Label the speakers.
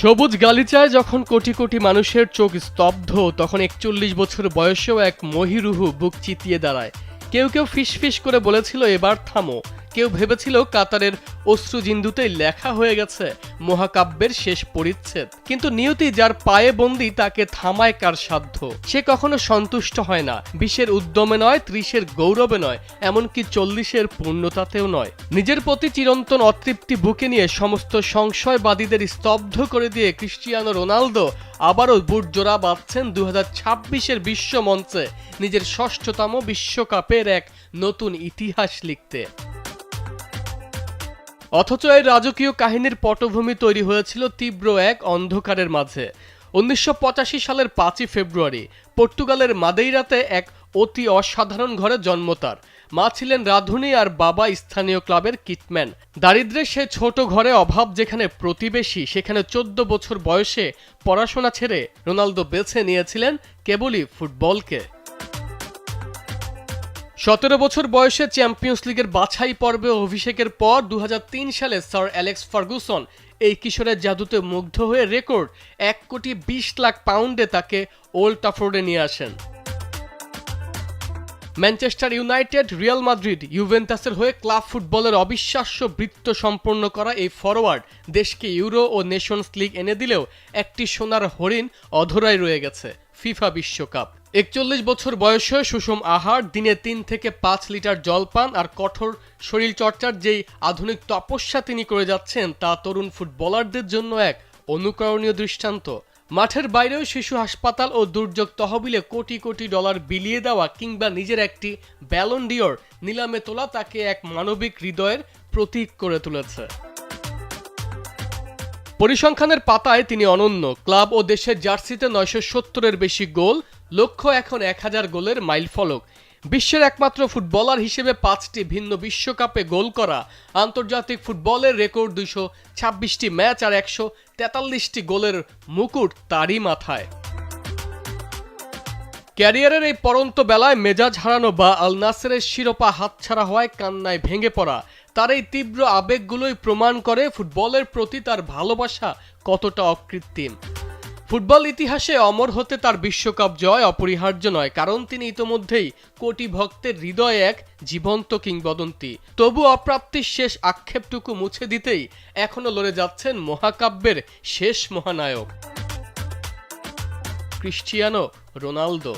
Speaker 1: সবুজ গালিচায় যখন কোটি কোটি মানুষের চোখ স্তব্ধ, তখন ৪১ বছর বয়সেও এক মহিরুহু বুক চিতিয়ে দাঁড়ায়। কেউ কেউ ফিসফিস করে বলেছিল এবার থামো, কেউ ভেবেছিল কাতারের অশ্রুজিন্দুতেই লেখা হয়ে গেছে মহাকাব্যের শেষ পরিচ্ছেদ। কিন্তু নিয়তি যার পায়ে বন্দী তাকে থামায় কার সাধ্য? সে কখনো সন্তুষ্ট হয় না, ২০-এর উদ্যমে নয়, ৩০-এর গৌরবে নয়, এমনকি ৪০-এর পূর্ণতাতেও নয়। নিজের প্রতি চিরন্তন অতৃপ্তি বুকে নিয়ে সমস্ত সংশয়বাদীদের স্তব্ধ করে দিয়ে ক্রিস্টিয়ানো রোনালদো আবারও বুট জোড়া বাঁধছেন ২০২৬-এর বিশ্ব মঞ্চে নিজের ষষ্ঠতম বিশ্বকাপের এক নতুন ইতিহাস লিখতে। অথচ এই রাজকীয় কাহিনীর পটভূমি তৈরি হয়েছিল তীব্র এক অন্ধকারের মাঝে। ১৯৮৫ সালের ৫ই ফেব্রুয়ারি পর্তুগালের মাদেইরাতে এক অতি অসাধারণ ঘরে জন্ম তার। মা ছিলেন রাঁধুনি আর বাবা স্থানীয় ক্লাবের কিটম্যান। দারিদ্র্যের সে ছোট ঘরে অভাব যেখানে প্রতিবেশী, সেখানে ১৪ বছর বয়সে পড়াশোনা ছেড়ে রোনালদো বেছে নিয়েছিলেন কেবলই ফুটবলকে। ১৭ বছর বয়সে চ্যাম্পিয়ন্স লিগের বাছাই পর্বে অভিষেকের পর ২০০৩ সালে স্যার অ্যালেক্স ফার্গুসন এই কিশোরের জাদুতে মুগ্ধ হয়ে রেকর্ড ১,২০,০০,০০০ পাউন্ডে তাকে ওল্ড ট্রাফোর্ডে নিয়ে আসেন। ম্যানচেস্টার ইউনাইটেড, রিয়াল মাদ্রিদ, ইউভেন্টাসের হয়ে ক্লাব ফুটবলের অবিশ্বাস্য বৃত্ত সম্পন্ন করা এই ফরওয়ার্ড দেশকে ইউরো ও নেশনস লিগ এনে দিলেও একটি সোনার হরিণ অধরাই রয়ে গেছে, ফিফা বিশ্বকাপ। ৪১ বছর বয়সে সুষম আহার, দিনে ৩ থেকে ৫ লিটার জল পান আর কঠোর শরীরচর্চার যেই আধুনিক তপস্যা তিনি করে যাচ্ছেন তা তরুণ ফুটবলারদের জন্য এক অনুকরণীয় দৃষ্টান্ত। মাঠের বাইরেও শিশু হাসপাতাল ও দুর্যোগ তহবিলে কোটি কোটি ডলার বিলিয়ে দেওয়া কিংবা নিজের একটি ব্যালন ডিওর নিলামে তোলা তাকে এক মানবিক হৃদয়ের প্রতীক করে তুলেছে। পরিসংখ্যানের পাতায় তিনি অনন্য। ক্লাব ও দেশের জার্সিতে ৯৭০-এর বেশি গোল, লক্ষ্য এখন ১,০০০ গোলের মাইলফলক। বিশ্বের একমাত্র ফুটবলার হিসেবে ৫টি ভিন্ন বিশ্বকাপে গোল করা, আন্তর্জাতিক ফুটবলের রেকর্ড ২২৬টি ম্যাচ আর ১৪৩টি গোলের মুকুট তারই মাথায়। ক্যারিয়ারের এই পরন্ত বেলায় মেজাজ হারানো বা আল নাসেরের শিরোপা হাতছাড়া হওয়ায় কান্নায় ভেঙে পড়া, তার এই তীব্র আবেগগুলোই প্রমাণ করে ফুটবলের প্রতি তার ভালোবাসা কতটা অকৃত্রিম। ফুটবল ইতিহাসে অমর হতে তার বিশ্বকাপ জয় অপরিহার্য নয়, কারণ তিনি ইতোমধ্যেই কোটি ভক্তের হৃদয়ে এক জীবন্ত কিংবদন্তি। তবু অপ্রাপ্তির শেষ আক্ষেপটুকু মুছে দিতেই এখনো লড়ে যাচ্ছেন মহাকাব্যের শেষ মহানায়ক ক্রিস্টিয়ানো রোনালদো।